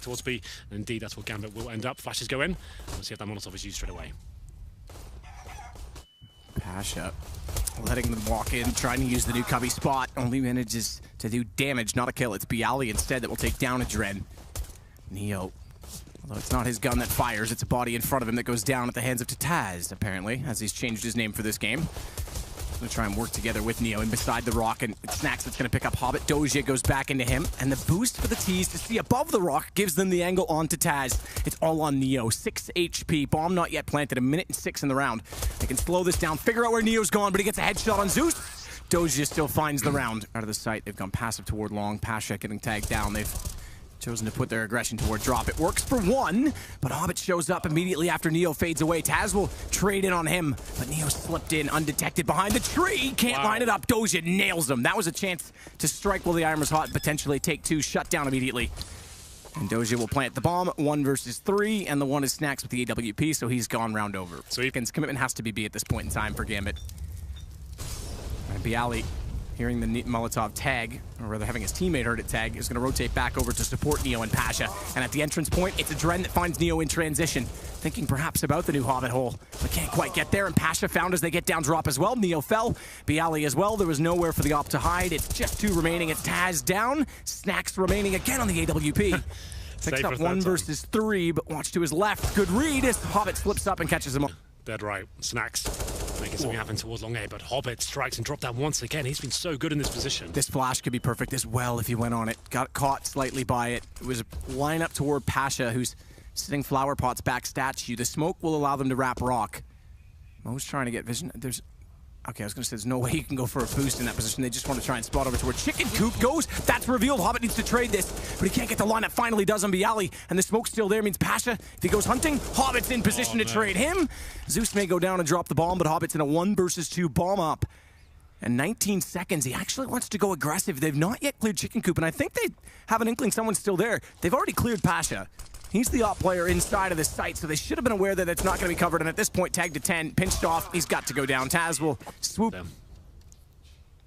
towards B. And indeed, that's where Gambit will end up. Flashes go in. We'll see if that Molotov is used straight away. Pasha letting them walk in, trying to use the new cubby spot. Only manages to do damage, not a kill. It's Bialy instead that will take down a Dren. Neo, although it's not his gun that fires, it's a body in front of him that goes down at the hands of Tataz, apparently, as he's changed his name for this game. Gonna try and work together with Neo in beside the rock, and it's Snax that's gonna pick up Hobbit. Doja goes back into him, and the boost for the T's to see above the rock gives them the angle onto Taz. It's all on Neo. 6 HP, bomb not yet planted, 1:06 in the round. They can slow this down, figure out where Neo's gone, but he gets a headshot on Zeus. Doja still finds the round. Out of the sight, they've gone passive toward long. Pasha getting tagged down. They've chosen to put their aggression toward drop. It works for one, but Hobbit shows up immediately after Neo fades away. Taz will trade in on him, but Neo slipped in undetected behind the tree. Can't line it up. Doja nails him. That was a chance to strike while the iron's hot, potentially take two, shut down immediately. And Doja will plant the bomb, 1 versus 3, and the one is Snax with the AWP, so he's gone round over. So Eakin's commitment has to be B at this point in time for Gambit. And Bialy, hearing the Molotov tag, or rather having his teammate heard it tag, is going to rotate back over to support Neo and Pasha. And at the entrance point, it's a Dren that finds Neo in transition, thinking perhaps about the new Hobbit hole, but can't quite get there. And Pasha found as they get down drop as well. Neo fell, Bialy as well. There was nowhere for the op to hide. It's just 2 remaining. It's Taz down, Snax remaining again on the AWP. Picks up 1 versus 3, but watch to his left. Good read as Hobbit slips up and catches him up. Dead right. Snax making something happen towards long A, but Hobbit strikes and dropped down once again. He's been so good in this position. This flash could be perfect as well if he went on it. Got caught slightly by it. It was a line up toward Pasha, who's sitting flower pots back statue. The smoke will allow them to wrap rock. Mo's trying to get vision. Okay, I was going to say there's no way you can go for a boost in that position. They just want to try and spot over to where Chicken Coop goes. That's revealed. Hobbit needs to trade this, but he can't get the lineup. Finally does on Bialy, and the smoke's still there. Means Pasha, if he goes hunting, Hobbit's in position to trade him. Zeus may go down and drop the bomb, but Hobbit's in a 1 versus 2 bomb up. And 19 seconds, he actually wants to go aggressive. They've not yet cleared Chicken Coop, and I think they have an inkling someone's still there. They've already cleared Pasha. He's the op player inside of the site, so they should have been aware that it's not going to be covered. And at this point, tagged to 10, pinched off. He's got to go down. Taz will swoop.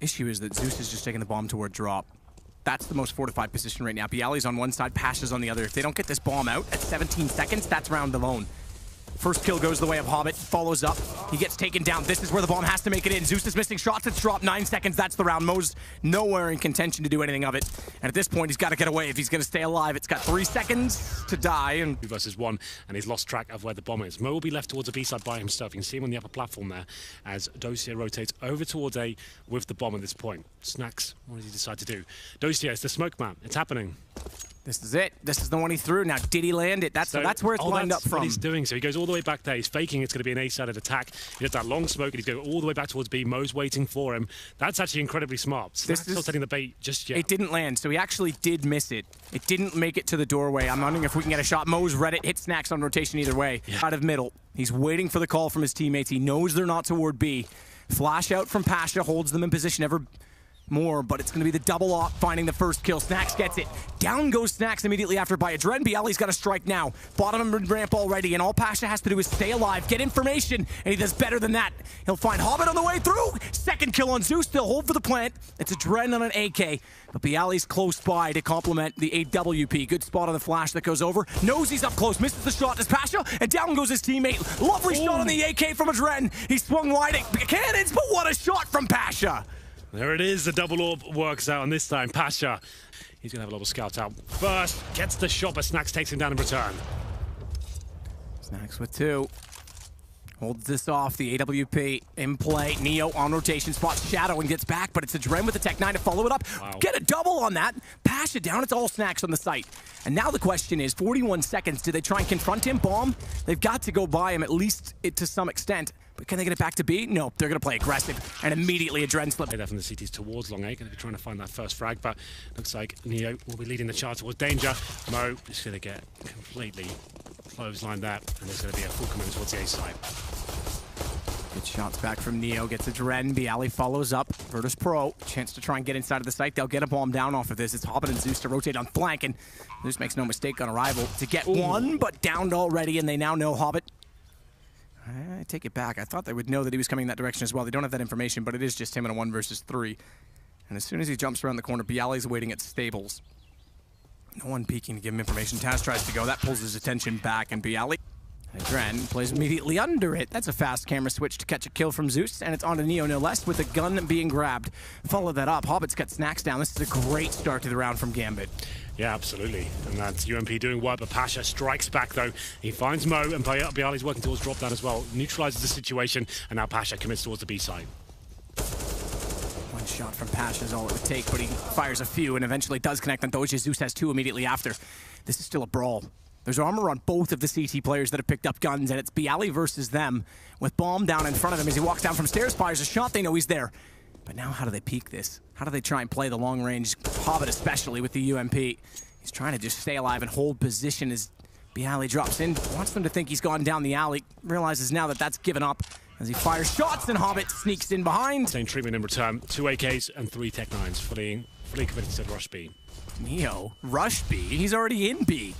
Issue is that Zeus is just taking the bomb toward drop. That's the most fortified position right now. Bialy's on one side, Pasha's on the other. If they don't get this bomb out at 17 seconds, that's round alone. First kill goes the way of Hobbit, follows up. He gets taken down. This is where the bomb has to make it in. Zeus is missing shots. It's dropped 9 seconds. That's the round. Mo's nowhere in contention to do anything of it. And at this point, he's got to get away if he's going to stay alive. It's got 3 seconds to die. And 2 versus 1, and he's lost track of where the bomb is. Mo will be left towards the B side by himself. You can see him on the upper platform there as Dosia rotates over towards A with the bomb at this point. Snax, what does he decide to do? Dosia, it's the smoke map. It's happening. This is it. This is the one he threw. Now, did he land it? That's where it's lined up from. What he's doing. So he goes all the way back there. He's faking it's going to be an A-sided attack. He does that long smoke, and he's going all the way back towards B. Mo's waiting for him. That's actually incredibly smart. Snax not setting the bait just yet. It didn't land, so he actually did miss it. It didn't make it to the doorway. I'm wondering if we can get a shot. Mo's read it, hit Snax on rotation either way. Yeah. Out of middle. He's waiting for the call from his teammates. He knows they're not toward B. Flash out from Pasha, holds them in position ever more, but it's going to be the double op finding the first kill. Snax gets it. Down goes Snax immediately after by a Dren. Bialy's got a strike now. Bottom ramp already, and all Pasha has to do is stay alive, get information, and he does better than that. He'll find Hobbit on the way through. Second kill on Zeus. They'll hold for the plant. It's a Dren on an AK, but Bialy's close by to complement the AWP. Good spot on the flash that goes over. Knows he's up close. Misses the shot. Does Pasha, and down goes his teammate. Lovely shot on the AK from a Dren. He swung wide at cannons, but what a shot from Pasha. There it is, the double orb works out, and this time Pasha, he's going to have a little scout out. First, gets the shot, but Snax takes him down in return. Snax with 2. Holds this off, the AWP in play. Neo on rotation, spots Shadow and gets back, but it's a Dren with the Tech 9 to follow it up. Wow. Get a double on that. Pasha down, it's all Snax on the site. And now the question is, 41 seconds, do they try and confront him? Bomb? They've got to go by him, at least to some extent. But can they get it back to B? No, they're going to play aggressive. And immediately a Dren slip. They're from the CTs towards long A, going to be trying to find that first frag, but looks like Neo will be leading the charge towards danger. Mo is going to get completely clotheslined there, and there's going to be a full commitment towards the A side. Good shots back from Neo, gets a Dren. Bialy follows up. Virtus Pro, chance to try and get inside of the site. They'll get a bomb down off of this. It's Hobbit and Zeus to rotate on flank, and Zeus makes no mistake on arrival to get one, but downed already, and they now know Hobbit. I take it back. I thought they would know that he was coming that direction as well. They don't have that information, but it is just him in a 1 versus 3. And as soon as he jumps around the corner, Bialy's waiting at stables. No one peeking to give him information. Taz tries to go. That pulls his attention back, and Bialy. Dren plays immediately under it. That's a fast camera switch to catch a kill from Zeus, and it's on to Neo no less with a gun being grabbed. Follow that up. Hobbit's got Snacks down. This is a great start to the round from Gambit. Yeah, absolutely. And that's UMP doing work, but Pasha strikes back, though. He finds Mo, and Bialy's working towards drop down as well. Neutralizes the situation, and now Pasha commits towards the B side. One shot from Pasha is all it would take, but he fires a few and eventually does connect on Doja. Zeus has 2 immediately after. This is still a brawl. There's armor on both of the CT players that have picked up guns, and it's Bialy versus them, with Bomb down in front of him as he walks down from stairs, fires a shot. They know he's there. But now how do they peek this? How do they try and play the long range? Hobbit especially with the UMP. He's trying to just stay alive and hold position as Bialy drops in. Wants them to think he's gone down the alley. Realizes now that that's given up as he fires shots, and Hobbit sneaks in behind. Same treatment in return. 2 AKs and 3 Tech 9s. Fully committed to rush B. Neo, rush B? He's already in B.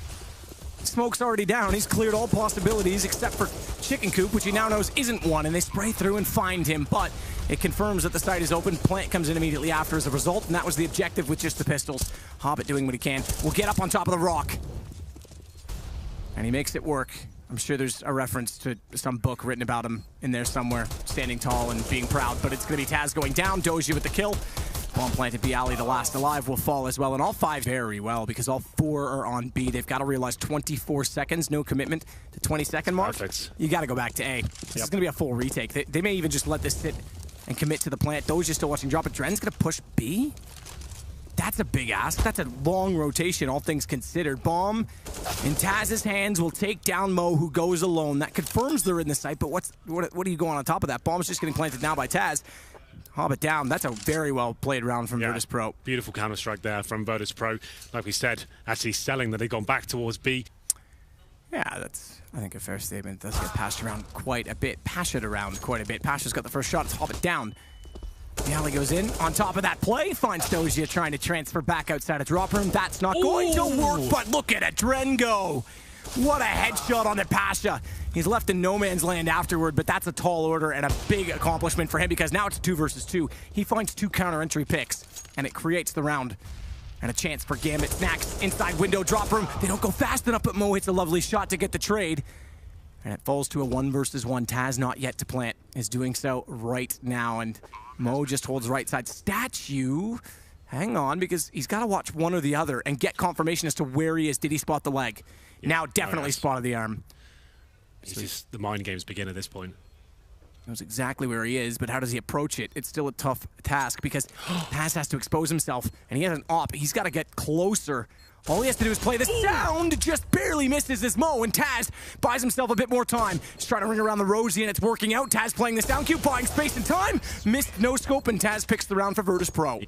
Smoke's already down. He's cleared all possibilities except for Chicken Coop, which he now knows isn't one, and they spray through and find him, but it confirms that the site is open. Plant comes in immediately after as a result, and that was the objective with just the pistols. Hobbit doing what he can. Will get up on top of the rock. And he makes it work. I'm sure there's a reference to some book written about him in there somewhere, standing tall and being proud, but it's going to be Taz going down. Doja with the kill. Bomb planted. Bialy, the last alive, will fall as well, and all 5 very well because all 4 are on B. They've got to realize 24 seconds, no commitment to 20-second mark. Perfect. You got to go back to A. This is going to be a full retake. They may even just let this sit and commit to the plant. Doja's still watching drop, but Dren's going to push B? That's a big ask. That's a long rotation, all things considered. Bomb in Taz's hands will take down Mo, who goes alone. That confirms they're in the site, but what are you going on top of that? Bomb's just getting planted now by Taz. Hobbit down. That's a very well played round from Virtus Pro. Beautiful counter-strike there from Virtus Pro. Like we said, actually selling that they've gone back towards B. Yeah, that's, I think, a fair statement. It does get passed around quite a bit. Pasha's got the first shot. It's Hobbit down. Bialy goes in on top of that play. Finds Doja trying to transfer back outside of drop room. That's not going to work, but look at it. Dren go. What a headshot on the Pasha. He's left in no man's land afterward, but that's a tall order and a big accomplishment for him because now it's 2 versus 2. He finds 2 counter-entry picks, and it creates the round. And a chance for Gambit. Snacks inside window, drop room. They don't go fast enough, but Mo hits a lovely shot to get the trade. And it falls to a 1 versus 1. Taz not yet to plant is doing so right now, and Mo just holds right side. Statue, hang on, because he's got to watch one or the other and get confirmation as to where he is. Did he spot the leg? Yeah, now definitely spotted the arm. He's just the mind games begin at this point. Knows exactly where he is, but how does he approach it? It's still a tough task because Taz has to expose himself, and he has an op. He's got to get closer. All he has to do is play the sound, just barely misses as Mo, and Taz buys himself a bit more time. He's trying to ring around the Rosie, and it's working out. Taz playing the sound cue, buying space and time. Missed no scope, and Taz picks the round for Virtus Pro.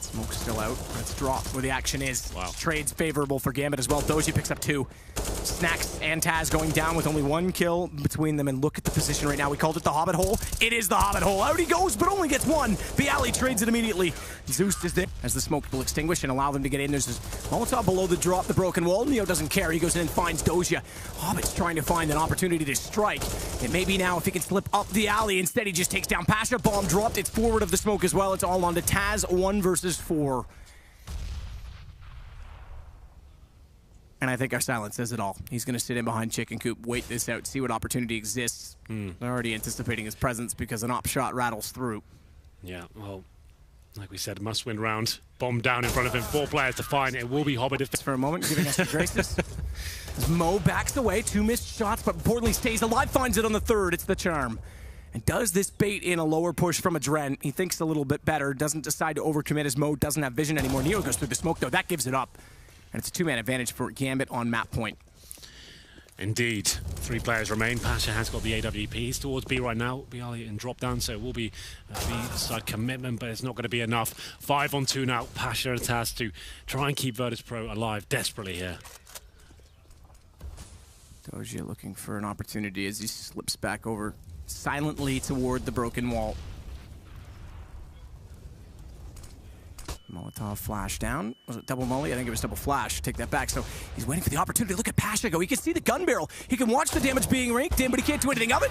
Smoke's still out. Let's drop where the action is. Wow. Trade's favorable for Gambit as well. Doja picks up 2. Snacks and Taz going down with only 1 kill between them, and look at the position right now. We called it the Hobbit hole. It is the Hobbit hole. Out he goes, but only gets 1. Bialy trades it immediately. Zeus is there as the smoke will extinguish and allow them to get in. There's this Molotov below the drop, the broken wall. Neo doesn't care. He goes in and finds Doja. Hobbit's trying to find an opportunity to strike. It may be now if he can slip up the alley. Instead, he just takes down Pasha. Bomb dropped. It's forward of the smoke as well. It's all on to Taz. 1 versus 4. And I think our silence says it all. He's going to sit in behind Chicken Coop, wait this out, see what opportunity exists. They're already anticipating his presence because an op shot rattles through. Yeah, well, like we said, must-win round. Bomb down in front of him. 4 players to find. It will be Hobbit if... For a moment, giving us the graces. As Mo backs away, 2 missed shots, but importantly stays alive, finds it on the 3rd. It's the charm. And does this bait in a lower push from a Dren? He thinks a little bit better, doesn't decide to overcommit as Mo doesn't have vision anymore. Neo goes through the smoke, though. That gives it up. And it's a 2-man advantage for Gambit on map point. Indeed. 3 players remain. Pasha has got the AWP. He's towards B right now. Bialy in drop down, so it will be the side commitment, but it's not going to be enough. 5 on 2 now. Pasha and Taz to try and keep Virtus Pro alive desperately here. Doja looking for an opportunity as he slips back over silently toward the broken wall. Molotov flash down. Was it double molly? I think it was double flash. Take that back. So he's waiting for the opportunity. Look at Pasha go. He can see the gun barrel. He can watch the damage being raked in, but he can't do anything of it.